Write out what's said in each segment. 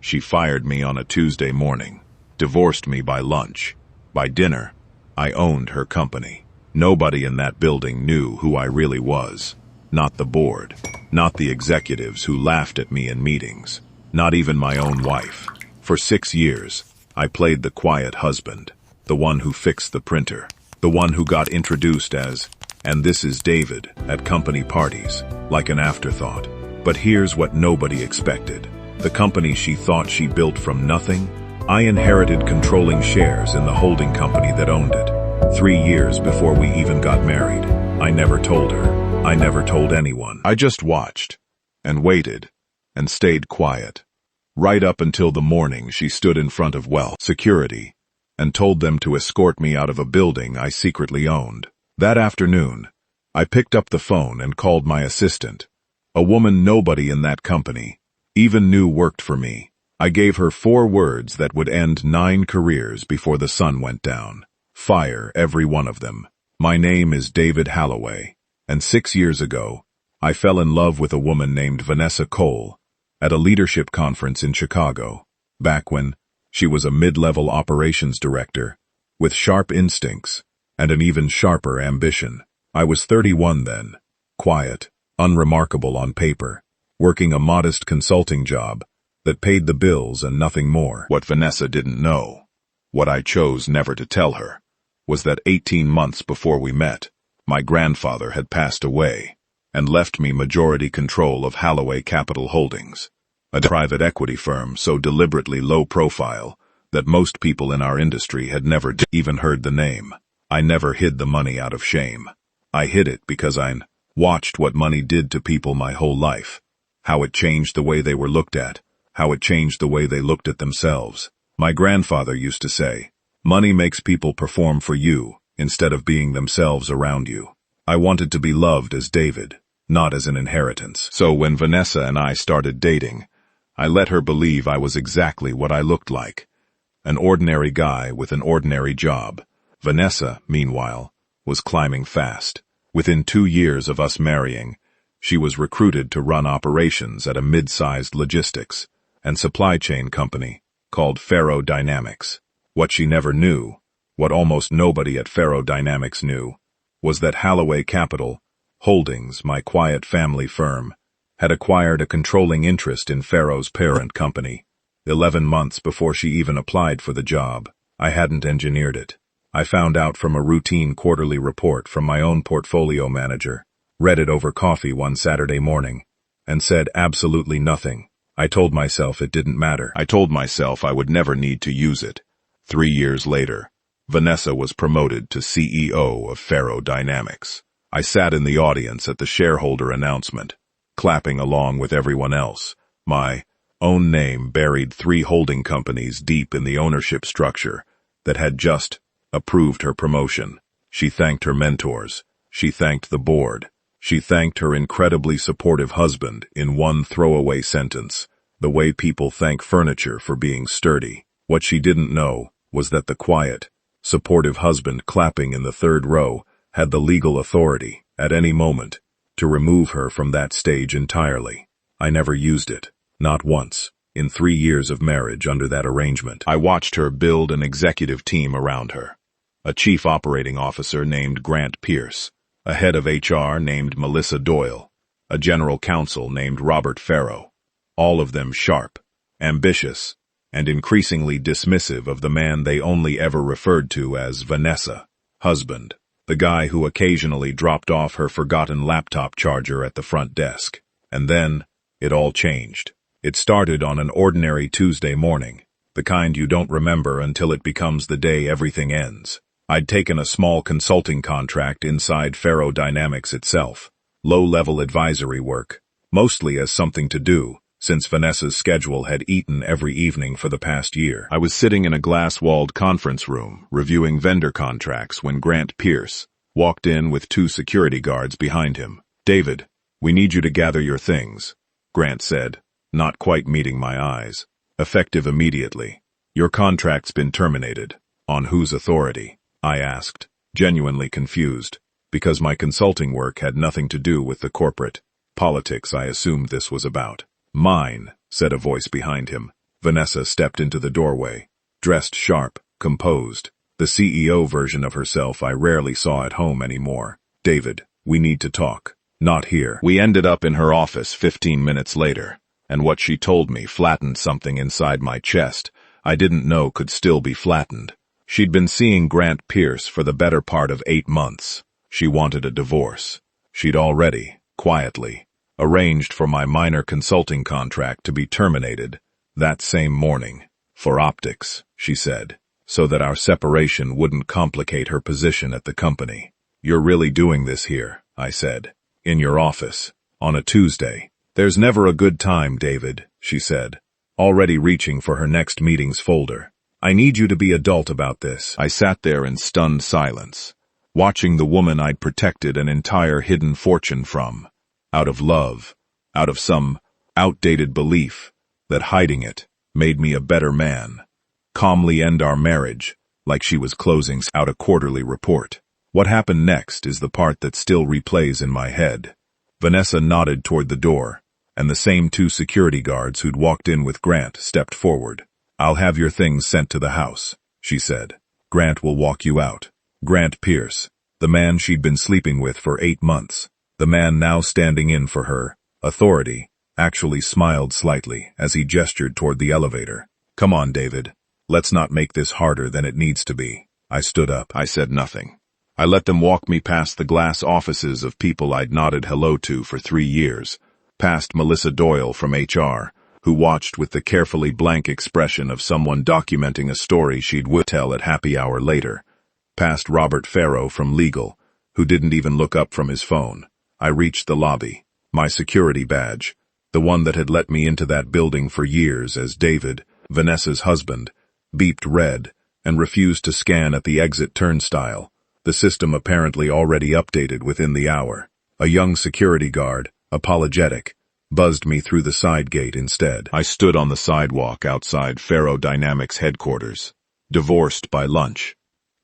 She fired me on a Tuesday morning, divorced me by lunch. By dinner, I owned her company. Nobody in that building knew who I really was. Not the board, not the executives who laughed at me in meetings, not even my own wife. For 6 years, I played the quiet husband, the one who fixed the printer, the one who got introduced as, "And this is David," at company parties, like an afterthought. But here's what nobody expected. The company she thought she built from nothing, I inherited controlling shares in the holding company that owned it. 3 years before we even got married. I never told her. I never told anyone. I just watched, and waited, and stayed quiet. Right up until the morning she stood in front of security, and told them to escort me out of a building I secretly owned. That afternoon, I picked up the phone and called my assistant, a woman nobody in that company even knew worked for me. I gave her 4 words that would end 9 careers before the sun went down. Fire every one of them. My name is David Holloway, and 6 years ago, I fell in love with a woman named Vanessa Cole at a leadership conference in Chicago, back when she was a mid-level operations director with sharp instincts and an even sharper ambition. I was 31 then, quiet, unremarkable on paper, working a modest consulting job that paid the bills and nothing more. What Vanessa didn't know, what I chose never to tell her, was that 18 months before we met, my grandfather had passed away and left me majority control of Holloway Capital Holdings, a private equity firm so deliberately low profile that most people in our industry had never even heard the name. I never hid the money out of shame. I hid it because I watched what money did to people my whole life, how it changed the way they were looked at, how it changed the way they looked at themselves. My grandfather used to say, "Money makes people perform for you instead of being themselves around you." I wanted to be loved as David, not as an inheritance. So when Vanessa and I started dating, I let her believe I was exactly what I looked like, an ordinary guy with an ordinary job. Vanessa, meanwhile, was climbing fast. Within 2 years of us marrying, she was recruited to run operations at a mid-sized logistics and supply chain company called Faro Dynamics. What she never knew, what almost nobody at Faro Dynamics knew, was that Holloway Capital Holdings, my quiet family firm, had acquired a controlling interest in Faro's parent company. 11 months before she even applied for the job. I hadn't engineered it. I found out from a routine quarterly report from my own portfolio manager, read it over coffee one Saturday morning, and said absolutely nothing. I told myself it didn't matter. I told myself I would never need to use it. 3 years later, Vanessa was promoted to CEO of Faro Dynamics. I sat in the audience at the shareholder announcement, clapping along with everyone else, my own name buried 3 holding companies deep in the ownership structure that had just approved her promotion. She thanked her mentors. She thanked the board. She thanked her incredibly supportive husband in one throwaway sentence, the way people thank furniture for being sturdy. What she didn't know was that the quiet, supportive husband clapping in the 3rd row had the legal authority, at any moment, to remove her from that stage entirely. I never used it, not once, in 3 years of marriage under that arrangement. I watched her build an executive team around her. A chief operating officer named Grant Pierce, a head of HR named Melissa Doyle, a general counsel named Robert Farrow, all of them sharp, ambitious, and increasingly dismissive of the man they only ever referred to as Vanessa, husband, the guy who occasionally dropped off her forgotten laptop charger at the front desk. And then, it all changed. It started on an ordinary Tuesday morning, the kind you don't remember until it becomes the day everything ends. I'd taken a small consulting contract inside Faro Dynamics itself, low-level advisory work, mostly as something to do, since Vanessa's schedule had eaten every evening for the past year. I was sitting in a glass-walled conference room, reviewing vendor contracts when Grant Pierce walked in with 2 security guards behind him. "David, we need you to gather your things," Grant said, not quite meeting my eyes. "Effective immediately. Your contract's been terminated." "On whose authority?" I asked, genuinely confused, because my consulting work had nothing to do with the corporate politics I assumed this was about. "Mine," said a voice behind him. Vanessa stepped into the doorway, dressed sharp, composed, the CEO version of herself I rarely saw at home anymore. David, we need to talk. Not here. We ended up in her office 15 minutes later, and what she told me flattened something inside my chest I didn't know could still be flattened. She'd been seeing Grant Pierce for the better part of 8 months. She wanted a divorce. She'd already, quietly, arranged for my minor consulting contract to be terminated that same morning. For optics, she said, so that our separation wouldn't complicate her position at the company. You're really doing this here, I said. In your office, on a Tuesday. There's never a good time, David, she said, already reaching for her next meeting's folder. I need you to be adult about this. I sat there in stunned silence, watching the woman I'd protected an entire hidden fortune from, out of love, out of some outdated belief that hiding it made me a better man. Calmly end our marriage, like she was closing out a quarterly report. What happened next is the part that still replays in my head. Vanessa nodded toward the door, and the same 2 security guards who'd walked in with Grant stepped forward. I'll have your things sent to the house, she said. Grant will walk you out. Grant Pierce, the man she'd been sleeping with for 8 months, the man now standing in for her, authority, actually smiled slightly as he gestured toward the elevator. Come on, David. Let's not make this harder than it needs to be. I stood up. I said nothing. I let them walk me past the glass offices of people I'd nodded hello to for 3 years, past Melissa Doyle from HR, who watched with the carefully blank expression of someone documenting a story she'd tell at happy hour later, past Robert Farrow from legal, who didn't even look up from his phone. I reached the lobby, my security badge, the one that had let me into that building for years as David, Vanessa's husband, beeped red and refused to scan at the exit turnstile, the system apparently already updated within the hour. A young security guard, apologetic, buzzed me through the side gate instead. I stood on the sidewalk outside Faro Dynamics headquarters, divorced by lunch,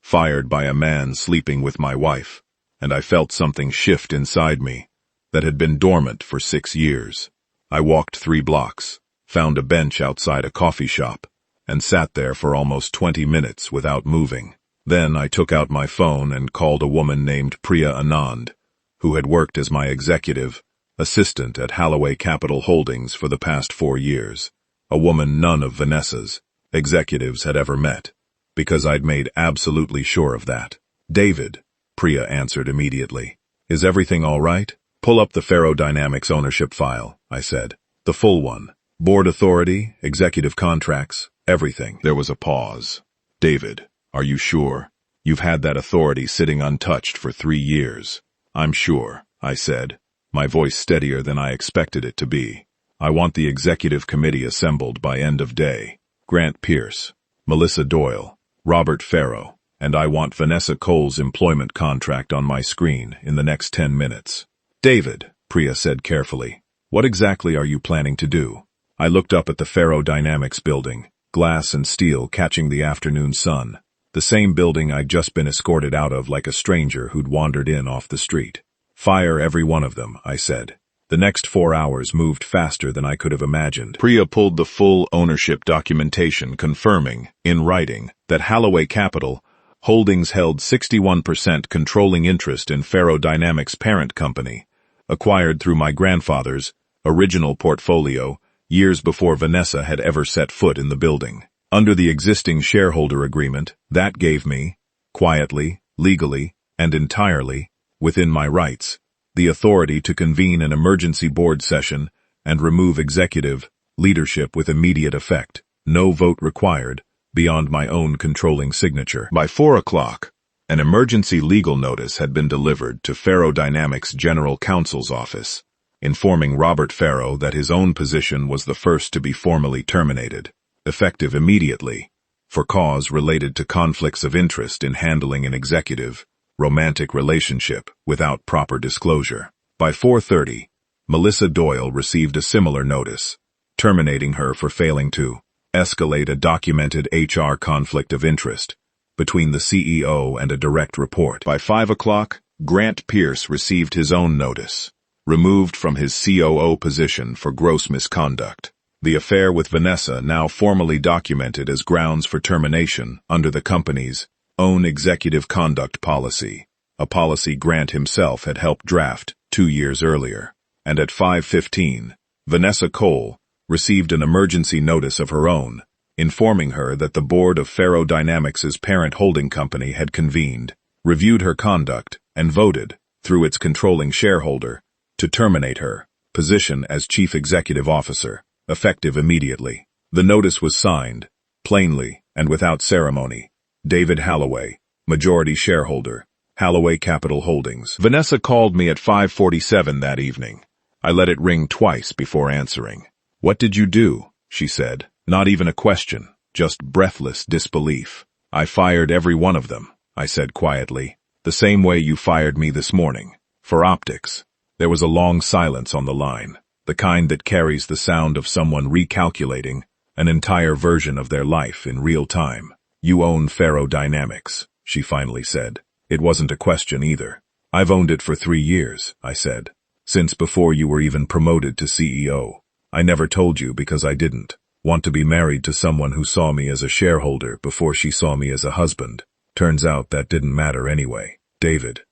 fired by a man sleeping with my wife, and I felt something shift inside me that had been dormant for 6 years. I walked 3 blocks, found a bench outside a coffee shop, and sat there for almost 20 minutes without moving. Then I took out my phone and called a woman named Priya Anand, who had worked as my executive assistant at Holloway Capital Holdings for the past 4 years, a woman none of Vanessa's executives had ever met, because I'd made absolutely sure of that. David, Priya answered immediately. Is everything all right? Pull up the Faro Dynamics ownership file, I said. The full one. Board authority, executive contracts, everything. There was a pause. David, are you sure? You've had that authority sitting untouched for 3 years. I'm sure, I said, my voice steadier than I expected it to be. I want the executive committee assembled by end of day. Grant Pierce, Melissa Doyle, Robert Farrow, and I want Vanessa Cole's employment contract on my screen in the next 10 minutes. David, Priya said carefully, what exactly are you planning to do? I looked up at the Faro Dynamics building, glass and steel catching the afternoon sun, the same building I'd just been escorted out of like a stranger who'd wandered in off the street. Fire every one of them, I said. The next 4 hours moved faster than I could have imagined. Priya pulled the full ownership documentation confirming, in writing, that Holloway Capital Holdings held 61% controlling interest in Faro Dynamics' parent company, acquired through my grandfather's original portfolio years before Vanessa had ever set foot in the building. Under the existing shareholder agreement, that gave me, quietly, legally, and entirely, within my rights, the authority to convene an emergency board session and remove executive leadership with immediate effect, no vote required, beyond my own controlling signature. By 4 o'clock, an emergency legal notice had been delivered to Faro Dynamics' General Counsel's office, informing Robert Farrow that his own position was the first to be formally terminated, effective immediately, for cause related to conflicts of interest in handling an executive, romantic relationship without proper disclosure. By 4:30, Melissa Doyle received a similar notice, terminating her for failing to escalate a documented HR conflict of interest between the CEO and a direct report. By 5 o'clock, Grant Pierce received his own notice, removed from his COO position for gross misconduct. The affair with Vanessa now formally documented as grounds for termination under the company's own executive conduct policy, a policy Grant himself had helped draft 2 years earlier. And at 5:15, Vanessa Cole received an emergency notice of her own, informing her that the board of Faro Dynamics' parent holding company had convened, reviewed her conduct, and voted, through its controlling shareholder, to terminate her position as chief executive officer, effective immediately. The notice was signed, plainly and without ceremony, David Halloway, majority shareholder, Halloway Capital Holdings. Vanessa called me at 5:47 that evening. I let it ring twice before answering. "What did you do?" she said. Not even a question, just breathless disbelief. "I fired every one of them," I said quietly, "the same way you fired me this morning, for optics." There was a long silence on the line, the kind that carries the sound of someone recalculating an entire version of their life in real time. "You own Faro Dynamics," she finally said. It wasn't a question either. "I've owned it for 3 years, I said. "Since before you were even promoted to CEO. I never told you because I didn't want to be married to someone who saw me as a shareholder before she saw me as a husband. Turns out that didn't matter anyway. David,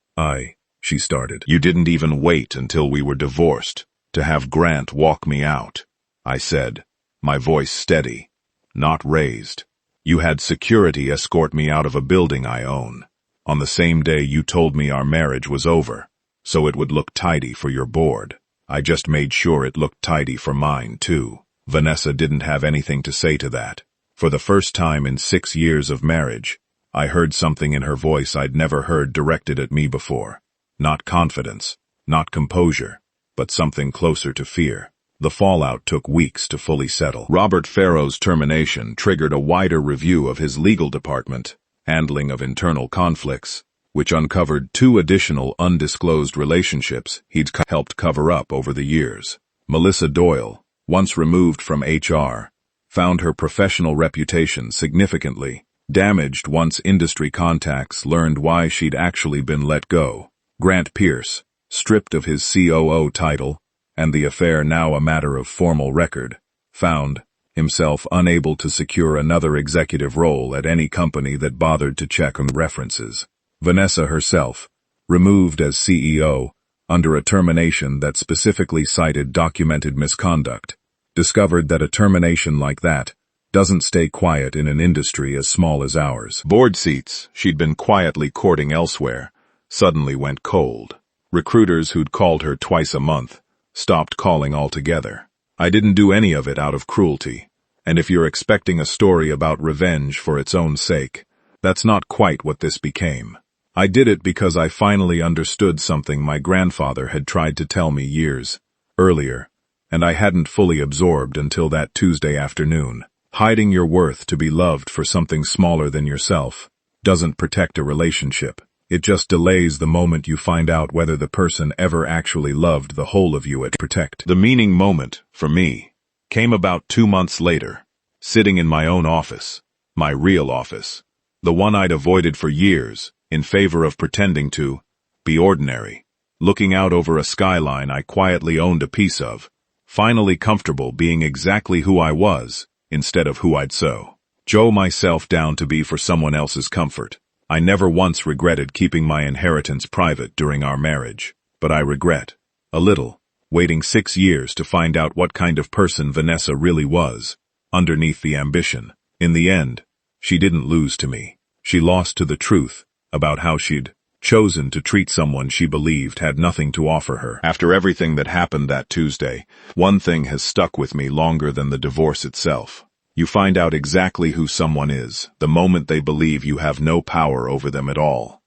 she started. "You didn't even wait until we were divorced to have Grant walk me out," I said, my voice steady, not raised. "You had security escort me out of a building I own, on the same day you told me our marriage was over, so it would look tidy for your board. I just made sure it looked tidy for mine, too." Vanessa didn't have anything to say to that. For the first time in 6 years of marriage, I heard something in her voice I'd never heard directed at me before. Not confidence, not composure, but something closer to fear. The fallout took weeks to fully settle. Robert Faro's termination triggered a wider review of his legal department, handling of internal conflicts, which uncovered 2 additional undisclosed relationships he'd helped cover up over the years. Melissa Doyle, once removed from HR, found her professional reputation significantly damaged once industry contacts learned why she'd actually been let go. Grant Pierce, stripped of his COO title, and the affair now a matter of formal record, found himself unable to secure another executive role at any company that bothered to check on references. Vanessa herself, removed as CEO, under a termination that specifically cited documented misconduct, discovered that a termination like that doesn't stay quiet in an industry as small as ours. Board seats she'd been quietly courting elsewhere suddenly went cold. Recruiters who'd called her twice a month stopped calling altogether. I didn't do any of it out of cruelty, and if you're expecting a story about revenge for its own sake, that's not quite what this became. I did it because I finally understood something my grandfather had tried to tell me years earlier, and I hadn't fully absorbed until that Tuesday afternoon. Hiding your worth to be loved for something smaller than yourself doesn't protect a relationship. It just delays the moment you find out whether the person ever actually loved the whole of you at protect. The meaning moment, for me, came about 2 months later, sitting in my own office, my real office, the one I'd avoided for years, in favor of pretending to be ordinary, looking out over a skyline I quietly owned a piece of, finally comfortable being exactly who I was, instead of who I'd Joe myself down to be for someone else's comfort. I never once regretted keeping my inheritance private during our marriage, but I regret, a little, waiting 6 years to find out what kind of person Vanessa really was, underneath the ambition. In the end, she didn't lose to me. She lost to the truth about how she'd chosen to treat someone she believed had nothing to offer her. After everything that happened that Tuesday, one thing has stuck with me longer than the divorce itself. You find out exactly who someone is the moment they believe you have no power over them at all.